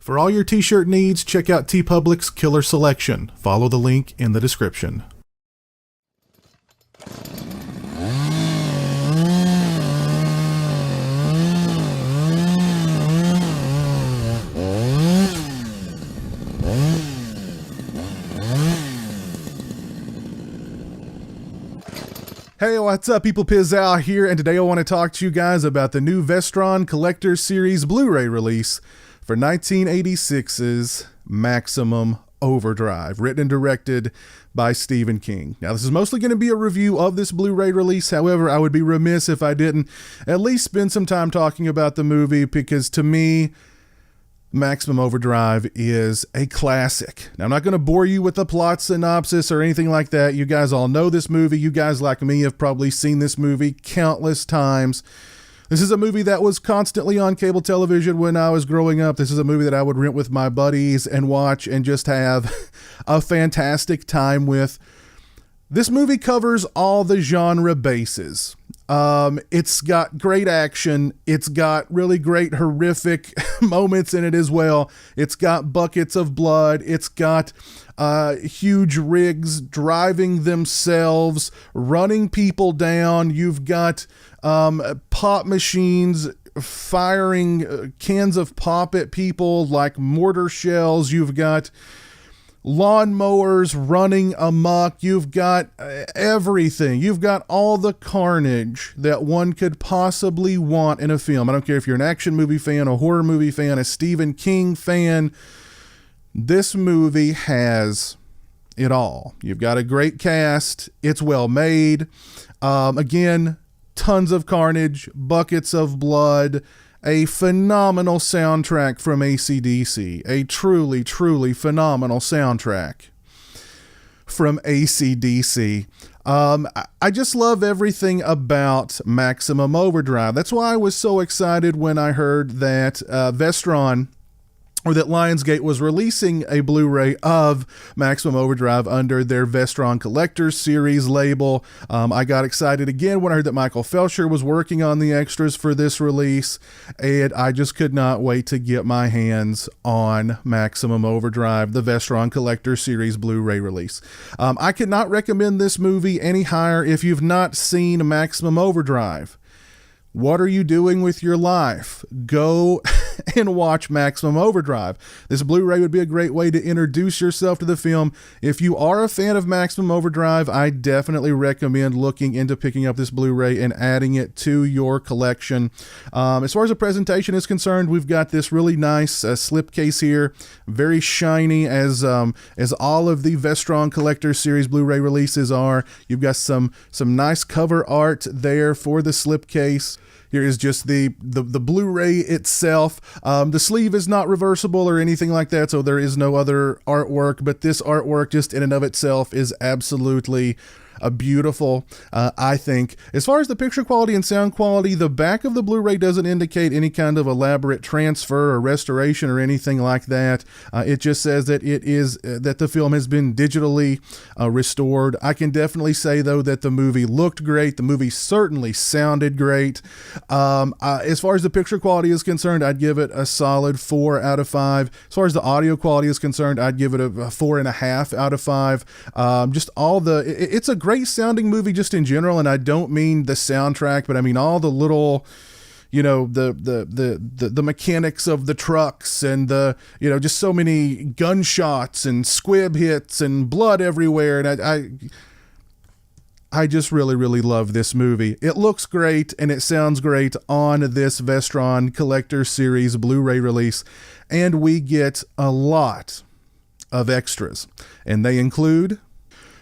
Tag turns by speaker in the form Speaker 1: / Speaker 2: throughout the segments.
Speaker 1: For all your t-shirt needs, check out TeePublic's Killer Selection. Follow the link in the description. Hey, what's up, people? Pizzal here, and today I want to talk to you guys about the new Vestron Collector Series Blu-ray release for 1986's Maximum Overdrive, written and directed by Stephen King. Now, this is mostly going to be a review of this Blu-ray release. However, I would be remiss if I didn't at least spend some time talking about the movie, because to me, Maximum Overdrive is a classic. Now, I'm not going to bore you with the plot synopsis or anything like that. You guys all know this movie. You guys, like me, have probably seen this movie countless times. This is a movie that was constantly on cable television when I was growing up. This is a movie that I would rent with my buddies and watch and just have a fantastic time with. This movie covers all the genre bases. It's got great action. It's got really great horrific moments in it as well. It's got buckets of blood. It's got huge rigs driving themselves, running people down. You've got pop machines firing cans of pop at people like mortar shells. You've got lawnmowers running amok. You've got everything. You've got all the carnage that one could possibly want in a film. I don't care if you're an action movie fan, a horror movie fan, a Stephen King fan. This movie has it all. You've got a great cast. It's well made. Again, tons of carnage, buckets of blood, a phenomenal soundtrack from AC/DC, a truly, truly phenomenal soundtrack from AC/DC. I just love everything about Maximum Overdrive. That's why I was so excited when I heard that Vestron, or that Lionsgate, was releasing a Blu-ray of Maximum Overdrive under their Vestron Collector's Series label. I got excited again when I heard that Michael Felsher was working on the extras for this release, and I just could not wait to get my hands on Maximum Overdrive, the Vestron Collector's Series Blu-ray release. I could not recommend this movie any higher. If you've not seen Maximum Overdrive, what are you doing with your life? Go and watch Maximum Overdrive. This Blu-ray would be a great way to introduce yourself to the film. If you are a fan of Maximum Overdrive, I definitely recommend looking into picking up this Blu-ray and adding it to your collection. As far as the presentation is concerned, we've got this really nice slipcase here, very shiny, as all of the Vestron Collector Series Blu-ray releases are. You've got some nice cover art there for the slipcase. Here is just the Blu-ray itself. The sleeve is not reversible or anything like that, so there is no other artwork, but this artwork just in and of itself is absolutely beautiful, I think. As far as the picture quality and sound quality, the back of the Blu-ray doesn't indicate any kind of elaborate transfer or restoration or anything like that. It just says that that the film has been digitally restored. I can definitely say, though, that the movie looked great. The movie certainly sounded great. As far as the picture quality is concerned, I'd give it a solid 4 out of 5. As far as the audio quality is concerned, I'd give it a 4.5 out of 5. Just all it's a great sounding movie just in general, and I don't mean the soundtrack, but I mean all the little, the mechanics of the trucks, and just so many gunshots and squib hits and blood everywhere, and I just really, really love this movie. It looks great and it sounds great on this Vestron Collector Series Blu-ray release, and we get a lot of extras, and they include: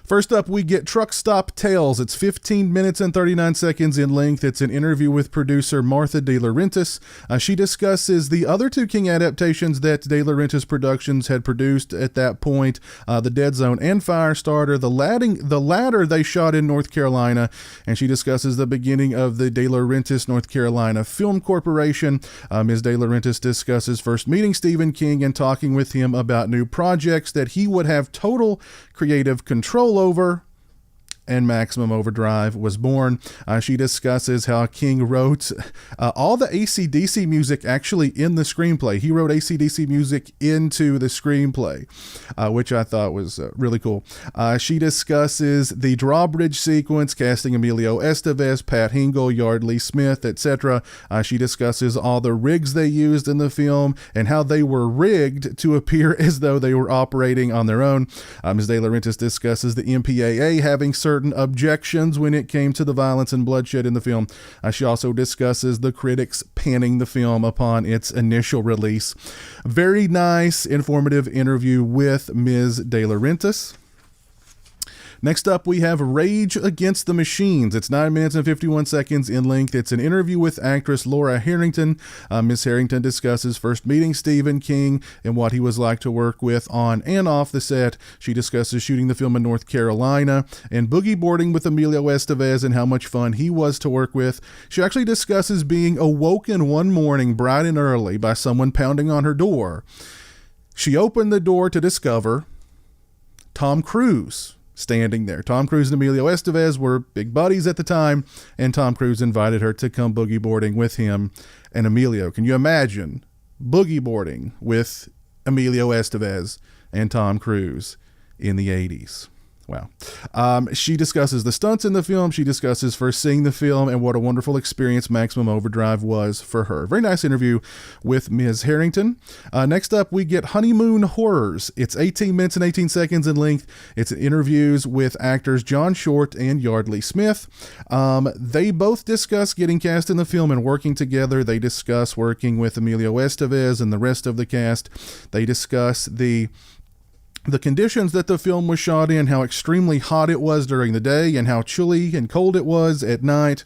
Speaker 1: first up, we get Truck Stop Tales. It's 15 minutes and 39 seconds in length. It's an interview with producer Martha De Laurentiis. She discusses the other two King adaptations that De Laurentiis Productions had produced at that point, The Dead Zone and Firestarter. The latter they shot in North Carolina, and she discusses the beginning of the De Laurentiis North Carolina Film Corporation. Ms. De Laurentiis discusses first meeting Stephen King and talking with him about new projects that he would have total creative control over. and Maximum Overdrive was born. She discusses how King wrote all the AC/DC music actually in the screenplay. He wrote AC/DC music into the screenplay, which I thought was really cool. She discusses the drawbridge sequence, casting Emilio Estevez, Pat Hingle, Yardley Smith, etc. She discusses all the rigs they used in the film and how they were rigged to appear as though they were operating on their own. Ms. De Laurentiis discusses the MPAA having certain objections when it came to the violence and bloodshed in the film. She also discusses the critics panning the film upon its initial release. Very nice, informative interview with Ms. De Laurentiis. Next up, we have Rage Against the Machines. It's 9 minutes and 51 seconds in length. It's an interview with actress Laura Harrington. Ms. Harrington discusses first meeting Stephen King and what he was like to work with on and off the set. She discusses shooting the film in North Carolina and boogie boarding with Emilio Estevez and how much fun he was to work with. She actually discusses being awoken one morning bright and early by someone pounding on her door. She opened the door to discover Tom Cruise standing there. Tom Cruise and Emilio Estevez were big buddies at the time, and Tom Cruise invited her to come boogie boarding with him and Emilio. Can you imagine boogie boarding with Emilio Estevez and Tom Cruise in the 80s? Wow. She discusses the stunts in the film. She discusses first seeing the film and what a wonderful experience Maximum Overdrive was for her. Very nice interview with Ms. Harrington. Next up, we get Honeymoon Horrors. It's 18 minutes and 18 seconds in length. It's interviews with actors John Short and Yardley Smith. They both discuss getting cast in the film and working together. They discuss working with Emilio Estevez and the rest of the cast. They discuss the conditions that the film was shot in, how extremely hot it was during the day and how chilly and cold it was at night.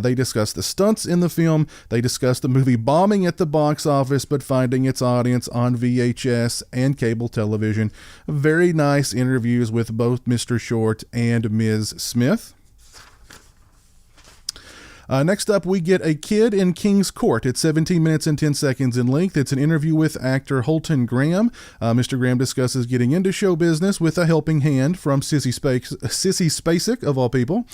Speaker 1: They discuss the stunts in the film. They discuss the movie bombing at the box office but finding its audience on VHS and cable television. Very nice interviews with both Mr. Short and Ms. Smith. Next up, we get A Kid in King's Court. It's 17 minutes and 10 seconds in length. It's an interview with actor Holton Graham. Mr. Graham discusses getting into show business with a helping hand from Sissy Spacek, of all people.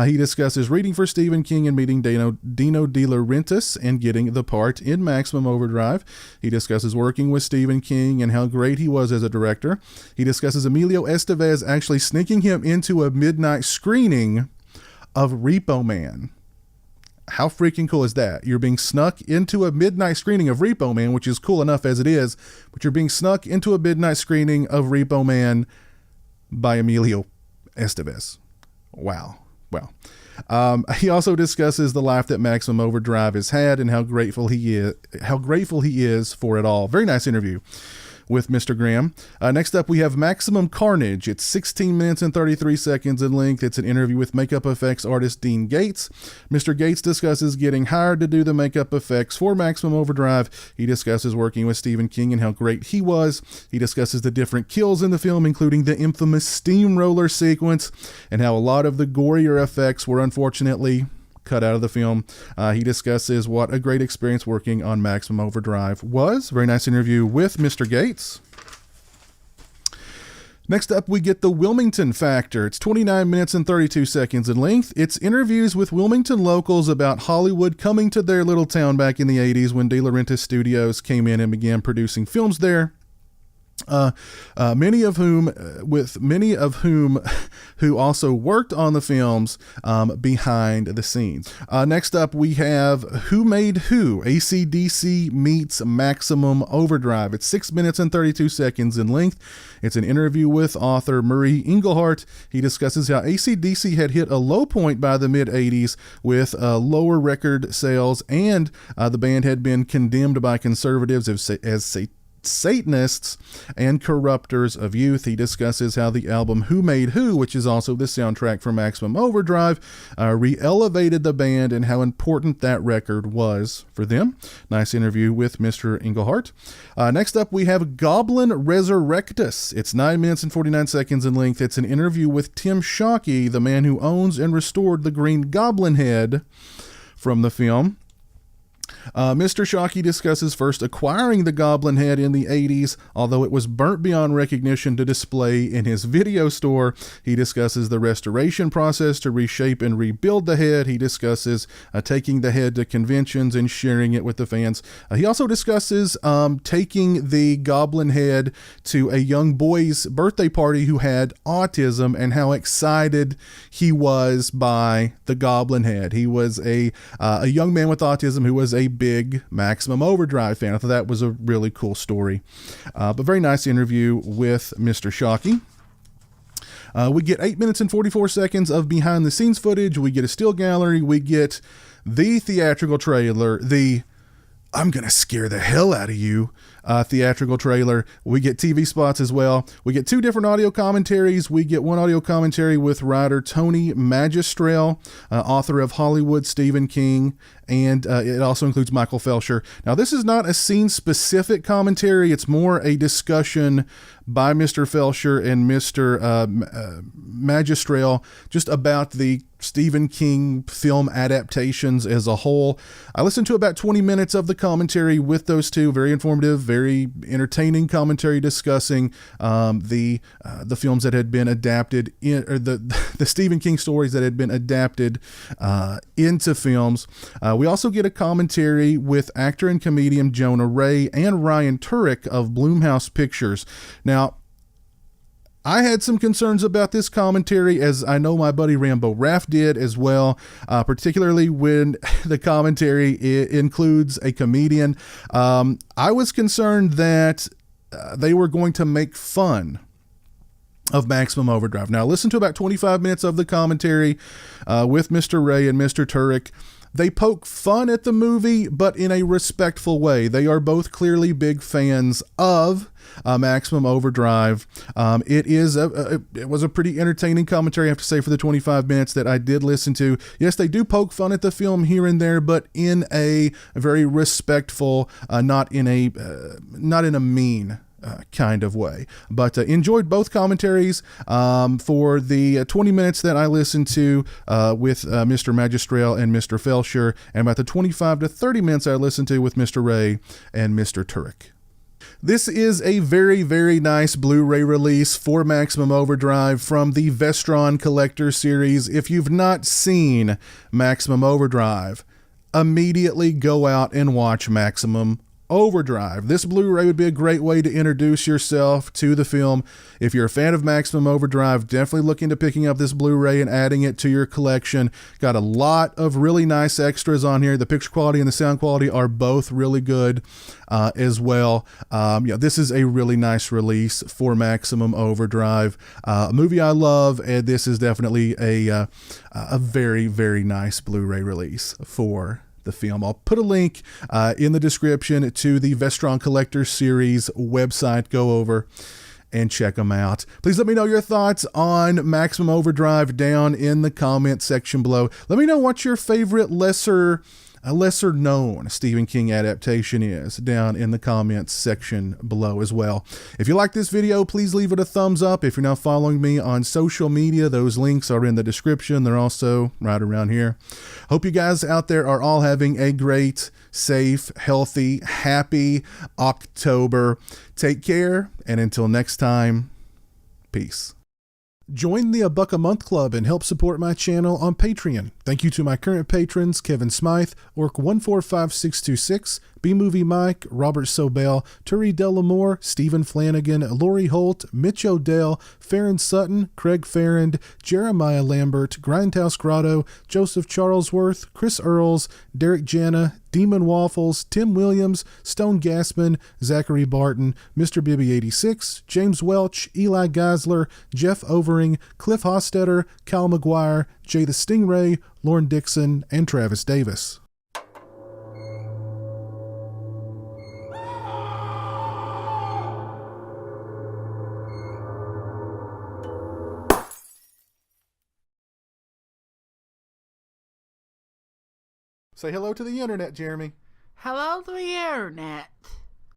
Speaker 1: He discusses reading for Stephen King and meeting Dino De Laurentiis and getting the part in Maximum Overdrive. He discusses working with Stephen King and how great he was as a director. He discusses Emilio Estevez actually sneaking him into a midnight screening of Repo Man. How freaking cool is that? You're being snuck into a midnight screening of Repo Man, which is cool enough as it is, but you're being snuck into a midnight screening of Repo Man by Emilio Estevez. Wow. He also discusses the life that Maximum Overdrive has had and how grateful he is for it all. Very nice interview with Mr. Graham. Next up, we have Maximum Carnage. It's 16 minutes and 33 seconds in length. It's an interview with makeup effects artist Dean Gates. Mr. Gates discusses getting hired to do the makeup effects for Maximum Overdrive. He discusses working with Stephen King and how great he was. He discusses the different kills in the film, including the infamous steamroller sequence, and how a lot of the gorier effects were unfortunately cut out of the film. He discusses what a great experience working on Maximum Overdrive was. Very nice interview with Mr. Gates. Next up, we get The Wilmington Factor. It's 29 minutes and 32 seconds in length. It's interviews with Wilmington locals about Hollywood coming to their little town back in the 80s when De Laurentiis Studios came in and began producing films there. Many of whom who also worked on the films behind the scenes. Next up, we have Who Made Who? AC/DC meets Maximum Overdrive. It's 6 minutes and 32 seconds in length. It's an interview with author Murray Englehart. He discusses how AC/DC had hit a low point by the mid-'80s with lower record sales, and the band had been condemned by conservatives as Satanists and corruptors of youth. He discusses how the album Who Made Who, which is also the soundtrack for Maximum Overdrive, re-elevated the band and how important that record was for them. Nice interview with Mr. Englehart. Next up, we have Goblin Resurrectus. It's 9 minutes and 49 seconds in length. It's an interview with Tim Shockey, the man who owns and restored the Green Goblin head from the film. Mr. Shockey discusses first acquiring the Goblin head in the 80s, although it was burnt beyond recognition to display in his video store. He discusses the restoration process to reshape and rebuild the head. He discusses taking the head to conventions and sharing it with the fans. He also discusses taking the Goblin head to a young boy's birthday party who had autism and how excited he was by the Goblin head. He was a young man with autism who was a big Maximum Overdrive fan. I thought that was a really cool story. But very nice interview with Mr. Shockey. We get 8 minutes and 44 seconds of behind the scenes footage. We get a still gallery. We get the theatrical trailer, the I'm going to scare the hell out of you theatrical trailer. We get TV spots as well. We get 2 different audio commentaries. We get one audio commentary with writer Tony Magistrell, author of Hollywood, Stephen King, and it also includes Michael Felsher. Now, this is not a scene-specific commentary. It's more a discussion by Mr. Felsher and Mr. Magistrell just about the Stephen King film adaptations as a whole. I listened to about 20 minutes of the commentary with those two. Very informative, very entertaining commentary discussing the films that had been adapted or the Stephen King stories that had been adapted into films. We also get a commentary with actor and comedian Jonah Ray and Ryan Turek of Blumhouse Pictures. Now, I had some concerns about this commentary, as I know my buddy Rambo Raff did as well, particularly when the commentary includes a comedian. I was concerned that they were going to make fun of Maximum Overdrive. Now, listen to about 25 minutes of the commentary with Mr. Ray and Mr. Turek. They poke fun at the movie, but in a respectful way. They are both clearly big fans of Maximum Overdrive. It was a pretty entertaining commentary, I have to say, for the 25 minutes that I did listen to. Yes, they do poke fun at the film here and there, but in a very respectful, not in a mean kind of way. But enjoyed both commentaries. For the 20 minutes that I listened to with Mr. Magistrell and Mr. Felsher, and about the 25 to 30 minutes I listened to with Mr. Ray and Mr. Turek. This is a very, very nice Blu-ray release for Maximum Overdrive from the Vestron Collector Series. If you've not seen Maximum Overdrive, immediately go out and watch Maximum Overdrive. This Blu-ray would be a great way to introduce yourself to the film. If you're a fan of Maximum Overdrive, definitely look into picking up this Blu-ray and adding it to your collection. Got a lot of really nice extras on here. The picture quality and the sound quality are both really good as well. This is a really nice release for Maximum Overdrive. A movie I love, and this is definitely a very, very nice Blu-ray release for the film. I'll put a link in the description to the Vestron Collector Series website. Go over and check them out. Please let me know your thoughts on Maximum Overdrive down in the comment section below. Let me know what your favorite lesser known Stephen King adaptation is down in the comments section below as well. If you like this video, please leave it a thumbs up. If you're not following me on social media, those links are in the description. They're also right around here. Hope you guys out there are all having a great, safe, healthy, happy October. Take care, and until next time, peace. Join the $1 a Month Club and help support my channel on Patreon. Thank you to my current patrons, Kevin Smythe, Orc145626, B-Movie Mike, Robert Sobel, Turi Delamore, Stephen Flanagan, Lori Holt, Mitch Odell, Farron Sutton, Craig Farrand, Jeremiah Lambert, Grindhouse Grotto, Joseph Charlesworth, Chris Earls, Derek Jana, Demon Waffles, Tim Williams, Stone Gassman, Zachary Barton, Mr. Bibby 86, James Welch, Eli Geisler, Jeff Overing, Cliff Hostetter, Kyle McGuire, Jay the Stingray, Lauren Dixon, and Travis Davis. Say hello to the internet, Jeremy.
Speaker 2: Hello to the internet.